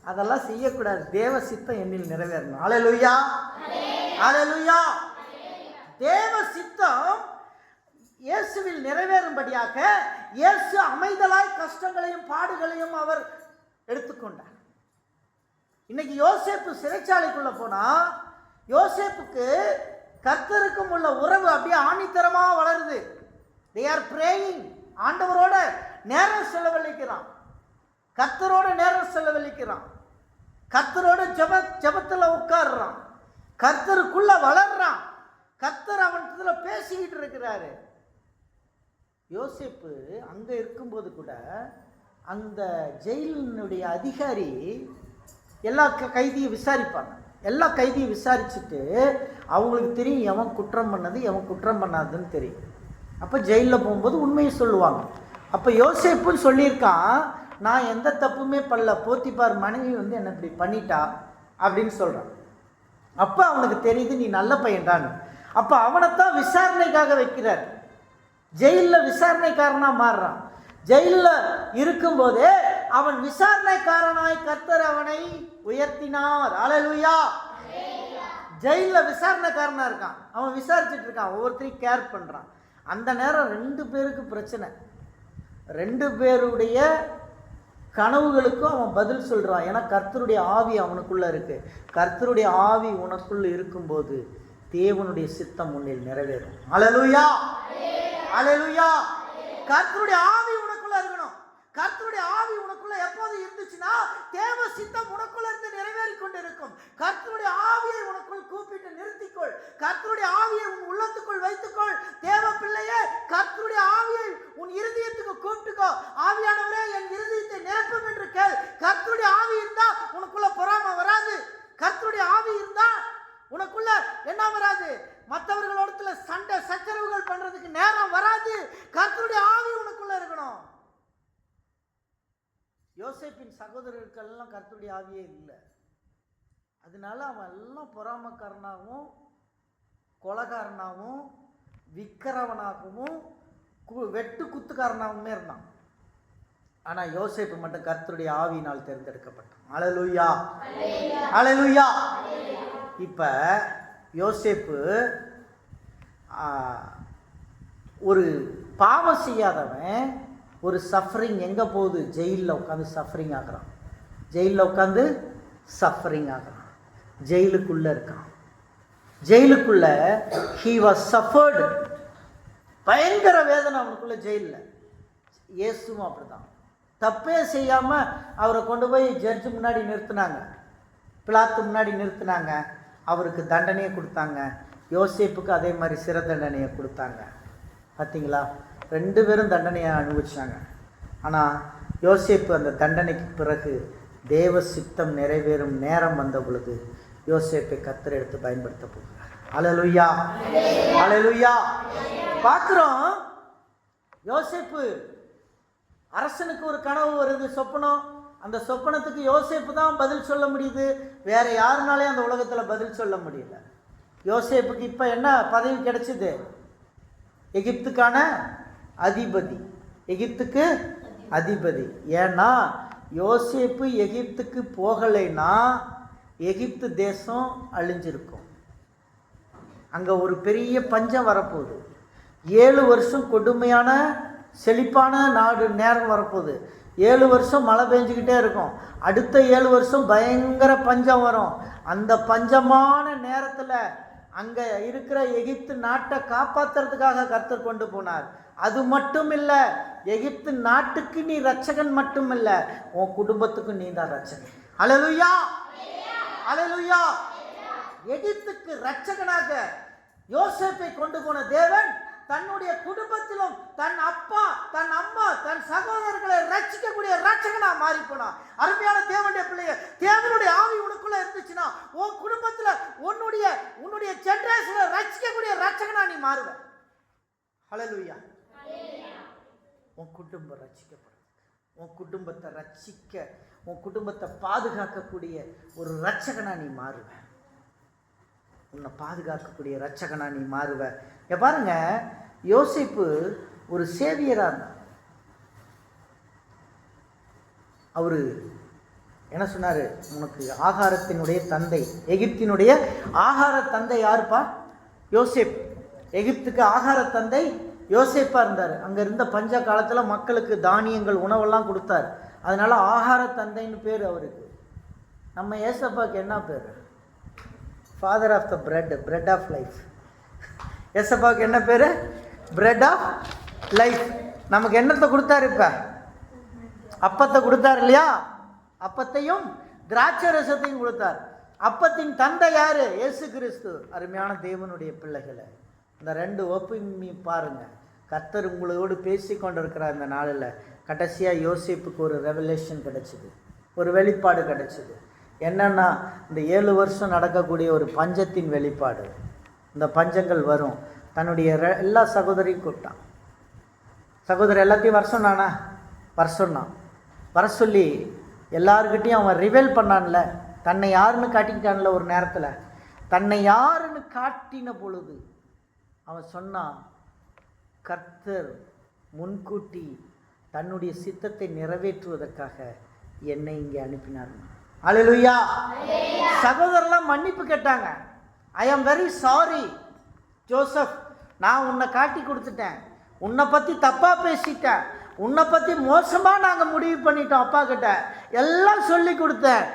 அதெல்லாம் செய்யக்கூடாது, தேவ சித்தம் என்னில் நிறைவேறணும். அல்லேலூயா, அல்லேலூயா. தேவ சித்தம் இயேசுவில் நிறைவேறும்படியாக இயேசு அமைதலாய் கஷ்டங்களையும் பாடுகளையும் அவர் எடுத்துக்கொண்டார். இன்னைக்கு யோசேப்பு சிறைச்சாலைக்குள்ள போனா யோசேப்புக்கு கர்த்தருக்கும் உள்ள உறவு அப்படியே ஆணித்தரமா வளருது. they are praying, ஆண்டவரோட நேரம் செலவழிக்கிறான், கர்த்தரோட நேரம் செலவழிக்கிறான், கர்த்தரோட ஜெபத்துல உட்கார்றான், கர்த்தருக்குள்ள வளர்றான், கர்த்தர் அவன்கிட்ட பேசிக்கிட்டு இருக்கிறாரு. யோசேப்பு அங்க இருக்கும்போது கூட அந்த ஜெயிலினுடைய அதிகாரி எல்லா கைதியும் விசாரிப்பாங்க. எல்லா கைதியும் விசாரிச்சுட்டு அவங்களுக்கு தெரியும் எவன் குற்றம் பண்ணது எவன் குற்றம் பண்ணாதுன்னு தெரியும். அப்போ ஜெயிலில் போகும்போது உண்மையை சொல்லுவாங்க. அப்போ யோசேப்புன்னு சொல்லியிருக்கான், நான் எந்த தப்புமே பண்ணல, போத்திபார் மனைவி வந்து என்னை இப்படி பண்ணிட்டா அப்படின்னு சொல்கிறான். அப்போ அவனுக்கு தெரியுது நீ நல்ல பையன்டான்னு. அப்போ அவனைத்தான் விசாரணைக்காக வைக்கிறார். ஜெயிலில் விசாரணைக்காரனாக மாறுறான். ஜெயிலில் இருக்கும்போதே அவன் விசாரணைக்காரனாய் கர்த்தர் அவனை உயர்த்தினார். அல்லேலூயா. ஜெயிலில் விசாரணைக்காரனா இருக்கான், அவன் விசாரிச்சுட்டு இருக்கான், ஒவ்வொருத்தரையும் கேர் பண்ணுறான். அந்த நேரம் 2 பேருக்கு பிரச்சனை. 2 பேருடைய கனவுகளுக்கும் அவன் பதில் சொல்கிறான். ஏன்னா கர்த்தருடைய ஆவி அவனுக்குள்ளே இருக்கு. கர்த்தருடைய ஆவி உனக்குள்ள இருக்கும்போது தேவனுடைய சித்தம் உன்னில் நிறைவேறும். அல்லேலூயா, அல்லேலூயா. கர்த்தருடைய ஆவி உனக்குள்ள இருக்கணும். கர்த்தருடைய ஆவி உனக்குள்ள எப்போது இருந்துச்சுன்னா தேவ சித்தம் உனக்குள்ள இருந்து நிறைவேறி கொண்டு இருக்கும். கர்த்தருடைய ஆவியை உனக்குள் கூப்பிட்டு நிறுத்திக்கொள். கர்த்தருடைய ஆவியை உன் உள்ளத்துக்குள் வைத்துக்கொள். தேவ பிள்ளையே, கர்த்தருடைய ஆவியை உன் இருதயத்துக்கு கூப்பிட்டுக்கோ. ஆவியானவரே, என் இருதயத்தை நிரப்பும் என்று கேள். கர்த்தருடைய ஆவி இருந்தா உனக்குள்ள பொறாமை வராது. கர்த்தருடைய ஆவி இருந்தா உனக்குள்ள என்ன வராது? மற்றவர்களோடத்துல சண்டை சச்சரவுகள் பண்றதுக்கு நேரம் வராது. கர்த்தருடைய ஆவி உனக்குள்ள இருக்கணும். யோசேப்பின் சகோதரர்களுக்கெல்லாம் கர்த்தருடைய ஆவியே இல்லை. அதனால அவன் எல்லாம் பொறாமக்காரனாகவும் கொலைகாரனாகவும் விக்கிறவனாகவும் வெட்டு குத்துக்காரனாகவுமே இருந்தான். ஆனா யோசேப்பு மட்டும் கர்த்தருடைய ஆவியினால் தேர்ந்தெடுக்கப்பட்டான். அல்லேலூயா, அல்லேலூயா. இப்ப யோசேப்பு ஒரு பாவம் செய்யாதவன் ஒரு சஃபரிங் எங்க போகுது? ஜெயிலில் உட்காந்து சஃபரிங் ஆகிறான். ஜெயிலில் உட்காந்து சஃபரிங் ஆகிறான். ஜெயிலுக்குள்ள இருக்கான். ஜெயிலுக்குள்ள he was suffered. பயங்கர வேதனை அவனுக்குள்ள ஜெயிலில். இயேசுவும் அப்படிதான். தப்பே செய்யாம அவரை கொண்டு போய் ஜட்ஜு முன்னாடி நிறுத்தினாங்க, பிலாத்து முன்னாடி நிறுத்தினாங்க. அவருக்கு தண்டனையை கொடுத்தாங்க. யோசேப்புக்கு அதே மாதிரி சிறை தண்டனையை கொடுத்தாங்க. பார்த்தீங்களா? 2 பேரும் தண்டனையை அனுபவிச்சாங்க. ஆனால் யோசேப்பு அந்த தண்டனைக்கு பிறகு தேவ சித்தம் நிறைவேறும் நேரம் வந்த பொழுது யோசேப்பை கர்த்தர் எடுத்து பயன்படுத்த போகிறார். அல்லேலூயா, அல்லேலூயா. பார்க்கிறோம், யோசேப்பு அரசனுக்கு ஒரு கனவு வருது, சொப்பனம். அந்த சொப்பனத்துக்கு யோசேப்பு தான் பதில் சொல்ல முடியுது. வேற யாருனாலே அந்த உலகத்தில் பதில் சொல்ல முடியல. யோசேப்புக்கு இப்போ என்ன பதவி கிடைச்சிது? எகிப்துக்கான அதிபதி. எகிப்துக்கு அதிபதி. ஏன்னா யோசேப்பு எகிப்துக்கு போகலைன்னா எகிப்து தேசம் அழிஞ்சிருக்கும். அங்கே ஒரு பெரிய பஞ்சம் வரப்போகுது. 7 வருஷம் கொடுமையான செழிப்பான நாடு நேரம் வரப்போகுது. 7 வருஷம் மழை பெஞ்சிக்கிட்டே இருக்கும். அடுத்த 7 வருஷம் பயங்கர பஞ்சம் வரும். அந்த பஞ்சமான நேரத்தில் அங்கே இருக்கிற எகிப்து நாட்டை காப்பாற்றுறதுக்காக கர்த்தர் கொண்டு போனார். அது மட்டும் இல்லை, எகிப்து நாட்டுக்கு நீ ரட்சகன் மட்டும் இல்லை, உன் குடும்பத்துக்கும் நீ தான் ரட்சகன். அல்லேலூயா, அல்லேலூயா. எகிப்துக்கு ரட்சகனாக யோசேப்பை கொண்டு போன தேவன் தன்னுடைய குடும்பத்திலும் தன் அப்பா, தன் அம்மா, தன் சகோதரர்களை ரட்சிக்கக்கூடிய ரட்சகனா மாறி போனான். அருமையான தேவனுடைய பிள்ளைய, தேவனுடைய ஆவி உனக்குள்ள இருந்துச்சுன்னா உன் குடும்பத்துல உன்னுடைய ஜெனரேஷனை ரட்சிக்கக்கூடிய ரட்சகனா நீ மாறுவ. ஹல்லேலூயா. உன் குடும்பம் ரட்சிக்கப்படுறது, உன் குடும்பத்தை ரட்சிக்க, உன் குடும்பத்தை பாதுகாக்கக்கூடிய ஒரு ரட்சகனா நீ மாறுவ. உன்னை பாதுகாக்கக்கூடிய ரட்சகனா நீ மாறுவ. பாருங்க, யோசேப்பு ஒரு சேவியரா இருந்தார். அவரு என்ன சொன்னாரு? உனக்கு ஆகாரத்தினுடைய தந்தை, எகிப்தினுடைய ஆகார தந்தை யாருப்பா? யோசேப். எகிப்துக்கு ஆகார தந்தை யோசேப்பா இருந்தார். அங்கே இருந்த பஞ்ச காலத்தில் மக்களுக்கு தானியங்கள் உணவெல்லாம் கொடுத்தார். அதனால ஆகார தந்தைன்னு பேர் அவருக்கு. நம்ம ஏசப்பாக்கு என்ன பேர்? Father of the bread, bread of life. ஏசப்பாவுக்கு என்ன பேர்? Bread of life. நமக்கு என்னத்தை கொடுத்தாரு? இப்போ அப்பத்தை கொடுத்தார் இல்லையா? அப்பத்தையும் திராட்சை ரசத்தையும் கொடுத்தார். அப்பத்தின் தந்தை யாரு? இயேசு கிறிஸ்து. அருமையான தேவனுடைய பிள்ளைகளை, இந்த 2 ஒப்புமை பாருங்க. கர்த்தர் உங்களோடு பேசி கொண்டிருக்கிறார். இந்த நாளில் கடைசியாக யோசேப்புக்கு ஒரு ரெவலேஷன் கிடைச்சிது, ஒரு வெளிப்பாடு கிடைச்சிது. என்னன்னா, இந்த 7 வருஷம் நடக்கக்கூடிய ஒரு பஞ்சத்தின் வெளிப்பாடு. இந்த பஞ்சங்கள் வரும். தன்னுடைய எல்லா சகோதரையும் கூப்பிட்டான். சகோதரர் எல்லாத்தையும் வர சொன்னான். வர சொல்லி எல்லாருக்கிட்டையும் அவன் ரிவீல் பண்ணான்ல, தன்னை யாருன்னு காட்டிக்கிட்டான்ல. ஒரு நேரத்தில் தன்னை யாருன்னு காட்டின பொழுது அவன் சொன்னான், கர்த்தர் முன்கூட்டி தன்னுடைய சித்தத்தை நிறைவேற்றுவதற்காக என்னை இங்கே அனுப்பினார். அல்லேலூயா. சகோதரர்லாம் மன்னிப்பு கேட்டாங்க. ஐ ஆம் வெரி சாரி ஜோசப், நான் உன்னை காட்டி கொடுத்துட்டேன், உன்னை பற்றி தப்பாக பேசிட்டேன், உன்னை பற்றி மோசமாக நாங்கள் முடிவு பண்ணிட்டோம், அப்பா கிட்ட எல்லாம் சொல்லி கொடுத்தேன்,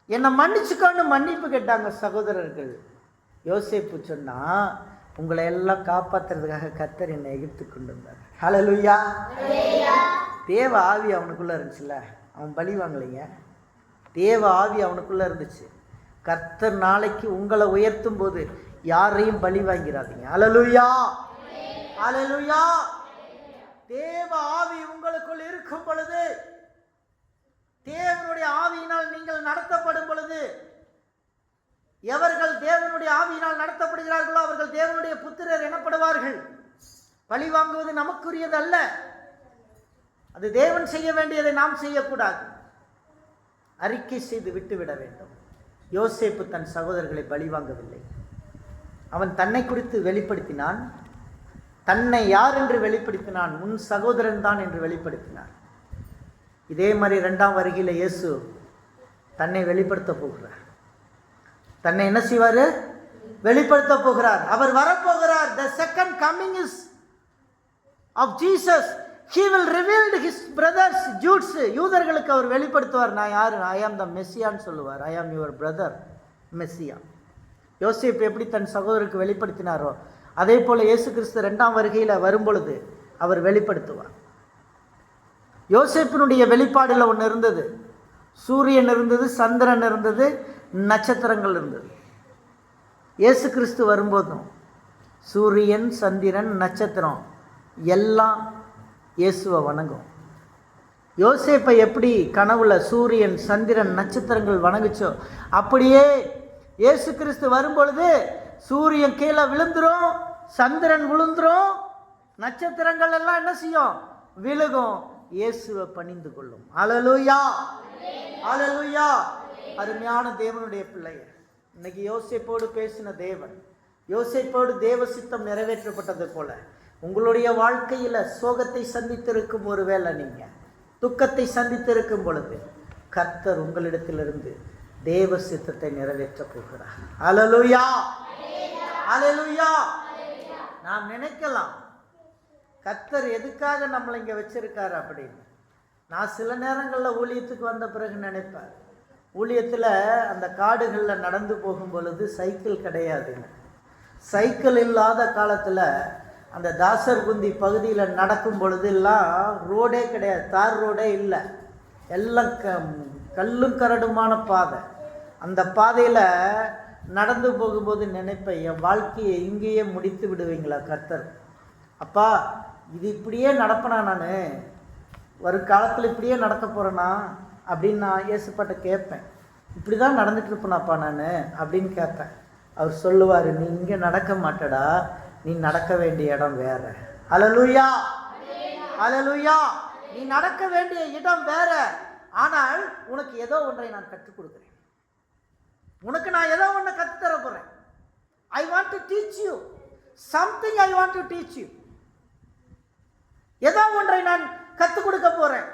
என்னை மன்னிச்சுக்கோன்னு மன்னிப்பு கேட்டாங்க சகோதரர்கள். யோசேப்பு சொன்னா, உங்களை எல்லாம் காப்பாற்றுறதுக்காக கர்த்தர் என்னை எகிப்து கொண்டு வந்தார். ஹல்லேலூயா. தேவ ஆவி அவனுக்குள்ளே இருந்துச்சுல்ல, அவன் பலி வாங்கலைங்க. தேவ ஆவி அவனுக்குள்ளே இருந்துச்சு. கர்த்தர் நாளைக்கு உங்களை உயர்த்தும் போது யாரையும் பலி வாங்கிறாதீங்க. ஹல்லேலூயா, ஹல்லேலூயா. தேவ ஆவி உங்களுக்குள் இருக்கும் பொழுது, தேவனுடைய ஆவியினால் நீங்கள் நடத்தப்படும் பொழுது எவர்கள் தேவனுடைய ஆவியினால் நடத்தப்படுகிறார்களோ அவர்கள் தேவனுடைய புத்திரர் எனப்படுவார்கள். பழி வாங்குவது நமக்குரியது அல்ல. அது தேவன் செய்ய வேண்டியதை நாம் செய்யக்கூடாது. அறிக்கை செய்து விட்டுவிட வேண்டும். யோசேப்பு தன் சகோதரர்களை பழி வாங்கவில்லை. அவன் தன்னை குறித்து வெளிப்படுத்தினான். தன்னை யார் என்று வெளிப்படுத்தினான்? உன் சகோதரன் தான் என்று வெளிப்படுத்தினான். இதே மாதிரி 2ஆம் வருகையில் இயேசு தன்னை வெளிப்படுத்த போகிறார். தன்னை என்ன செய்வார்? வெளிப்படுத்த போகிறார். அவர் வரப்போகிறார். The second coming is of Jesus. He will reveal his brothers Jews. யூதர்களுக்கு அவர் வெளிப்படுத்துவார். நான் யார்? I am the Messiah சொல்லுவார். I am your brother Messiah. யோசேப்பு எப்படி தன் சகோதரருக்கு வெளிப்படுத்தினாரோ அதே போல இயேசு கிறிஸ்து 2ஆம் வருகையில் வரும்பொழுது அவர் வெளிப்படுத்துவார். யோசேப்பினுடைய வெளிப்பாடில் ஒன்று இருந்தது. சூரியன் இருந்தது, சந்திரன் இருந்தது, நட்சத்திரங்கள் இருந்தது. இயேசு கிறிஸ்து வரும்போதும் சூரியன், சந்திரன், நட்சத்திரம் எல்லாம் இயேசுவை வணங்கும். யோசேப்பை எப்படி கனவுல சூரியன், சந்திரன், நட்சத்திரங்கள் வணங்குச்சோ அப்படியே இயேசு கிறிஸ்து வரும்பொழுது சூரியன் கீழே விழுந்துரும், சந்திரன் விழுந்துரும், நட்சத்திரங்கள் எல்லாம் என்ன செய்யும்? விழுகும். இயேசுவை பணிந்து கொள்ளும். அல்லேலூயா, அல்லேலூயா. அருமையான தேவனுடைய பிள்ளைகள், இன்னைக்கு யோசேப்போடு பேசின தேவன், யோசேப்போடு தேவ சித்தம் நிறைவேற்றப்பட்டது போல உங்களுடைய வாழ்க்கையில் சோகத்தை சந்தித்திருக்கும் ஒருவேளை நீங்கள் துக்கத்தை சந்தித்திருக்கும் பொழுது கர்த்தர் உங்களிடத்திலிருந்து தேவ சித்தத்தை நிறைவேற்ற போகிறார். அல்லேலூயா, அல்லேலூயா. நாம் நினைக்கலாம் கர்த்தர் எதுக்காக நம்மளை இங்கே வச்சிருக்காரு அப்படின்னு. நான் சில நேரங்களில் ஊழியத்துக்கு வந்த பிறகு நினைப்பேன், ஊழியத்தில் அந்த காடுகளில் நடந்து போகும் பொழுது சைக்கிள் கிடையாதுங்க. சைக்கிள் இல்லாத காலத்தில் அந்த தாசர்குந்தி பகுதியில் நடக்கும் பொழுதெல்லாம் ரோடே கிடையாது, தார் ரோடே இல்லை, எல்லாம் கல்லும் கரடுமான பாதை. அந்த பாதையில் நடந்து போகும்போது நினைப்பேன், என் வாழ்க்கையை இங்கேயே முடித்து விடுவீங்களா கர்த்தர்? அப்பா, இது இப்படியே நடப்பேனா? நான் வருங்காலத்தில் இப்படியே நடக்க போகிறேனா அப்படின்னு நான் இயேசுப்பாட்ட கேட்பேன். இப்படி தான் நடந்துட்டு இருப்பேனாப்பா நான் அப்படின்னு கேட்பேன். அவர் சொல்லுவார், நீ இங்கே நடக்க மாட்டடா, நீ நடக்க வேண்டிய இடம் வேற. அல்லேலூயா, அல்லேலூயா. நீ நடக்க வேண்டிய இடம் வேற. ஆனால் உனக்கு ஏதோ ஒன்றை நான் கற்றுக் கொடுக்குறேன். உனக்கு நான் ஏதோ ஒன்றை கற்றுத்தர போகிறேன். I want to teach you something. I want to teach you. ஏதோ ஒன்றை நான் கற்றுக் கொடுக்க போகிறேன்.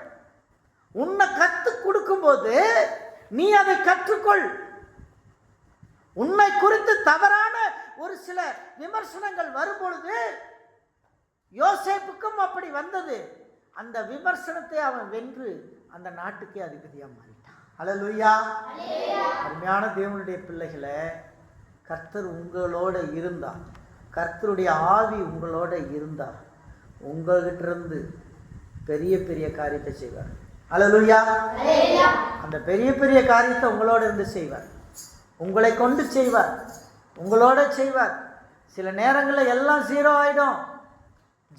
உன்னை கற்றுக் கொடுக்கும்போது நீ அதை கற்றுக்கொள். உன்னை குறித்து தவறான ஒரு சில விமர்சனங்கள் வரும்பொழுது யோசேப்புக்கும் அப்படி வந்தது. அந்த விமர்சனத்தை அவன் வென்று அந்த நாட்டுக்கே அதிபதியாக மாறிட்டான். அல்லேலூயா. அருமையான தேவனுடைய பிள்ளைகளை, கர்த்தர் உங்களோட இருந்தா, கர்த்தருடைய ஆவி உங்களோட இருந்தா உங்கள்கிட்ட இருந்து பெரிய பெரிய காரியத்தை செய்வார். அல்லேலூயா. அந்த பெரிய பெரிய காரியத்தை உங்களோட இருந்து செய்வார், உங்களை கொண்டு செய்வார், உங்களோட செய்வார். சில நேரங்களில் எல்லாம் ஜீரோ ஆகிடும்.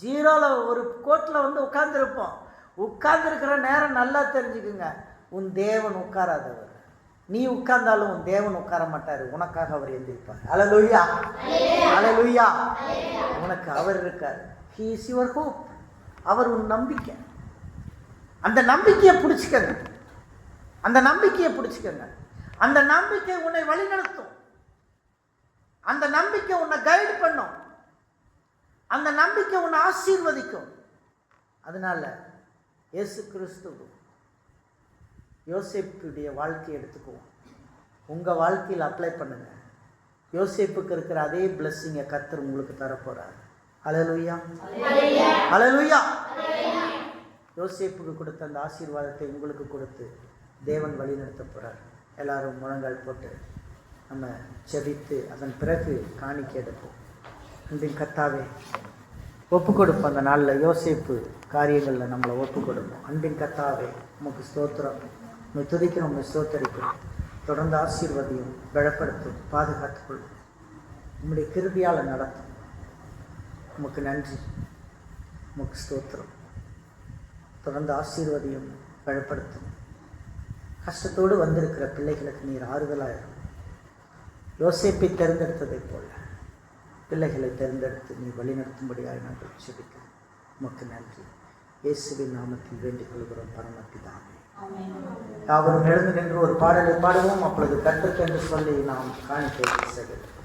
ஜீரோவில் ஒரு கோட்டில் வந்து உட்கார்ந்துருப்போம். உட்கார்ந்துருக்கிற நேரம் நல்லா தெரிஞ்சுக்குங்க, உன் தேவன் உட்காராதவர். நீ உட்கார்ந்தாலும் உன் தேவன் உட்கார மாட்டார், உனக்காக அவர் எழுந்திருப்பார். அல்லேலூயா, அல்லேலூயா. உனக்கு அவர் இருக்கார். He is your hope. அவர் உன் நம்பிக்கை. அந்த நம்பிக்கையை பிடிச்சிக்கங்க, அந்த நம்பிக்கையை பிடிச்சிக்கங்க. அந்த நம்பிக்கை உன்னை வழிநடத்தும். அந்த நம்பிக்கை உன்னை கைடு பண்ணும். அந்த நம்பிக்கை உன்னை ஆசீர்வதிக்கும். அதனால இயேசு கிறிஸ்து யோசேப்புடைய வாழ்க்கையை எடுத்துக்குவோம், உங்கள் வாழ்க்கையில் அப்ளை பண்ணுங்க. யோசேப்புக்கு இருக்கிற அதே பிளஸ்ஸிங்கை கர்த்தர் உங்களுக்கு தரப்போறார். அல்லேலூயா, அல்லேலூயா. யோசேப்புக்கு கொடுத்த அந்த ஆசீர்வாதத்தை உங்களுக்கு கொடுத்து தேவன் வழி நடத்த போகிறார். எல்லாரும் முழங்கால் போட்டு நம்ம செபித்து அதன் பிறகு காணிக்கை எடுப்போம். அன்பின் கர்த்தாவே, ஒப்பு கொடுப்போம். அந்த நாளில் யோசேப்பு காரியங்களில் நம்மளை ஒப்பு கொடுப்போம். அன்பின் கர்த்தாவே, உமக்கு ஸ்தோத்திரம், உண்மை துதிக்கிறோம், உண்மை ஸ்தோத்தரிக்கிறோம். தொடர்ந்து ஆசீர்வதியும், பலப்படுத்தும், பாதுகாத்துக்கொள்ளும். உம்முடைய கிருபையால் நடத்தும். உமக்கு நன்றி, உமக்கு ஸ்தோத்திரம். தொடர்ந்து ஆசீர்வதியும், பலப்படுத்தும். கஷ்டத்தோடு வந்திருக்கிற பிள்ளைகளுக்கு நீர் ஆறுதலாக இருக்கும். யோசேப்பை தேர்ந்தெடுத்ததைப் போல பிள்ளைகளை தேர்ந்தெடுத்து நீ வழிநடத்தும்படியாக நாங்கள் ஜெபிக்கிறோம். உமக்கு நன்றி. இயேசுவின் நாமத்தில் வேண்டிக் கொள்கிறோம் பரமபிதாவே. யாவரும் எழுந்து நின்று ஒரு பாடலை பாடுவோம். அப்பொழுது கர்த்தருக்கு என்று சொல்லி நாம் காணிக்கை செய்கிறோம்.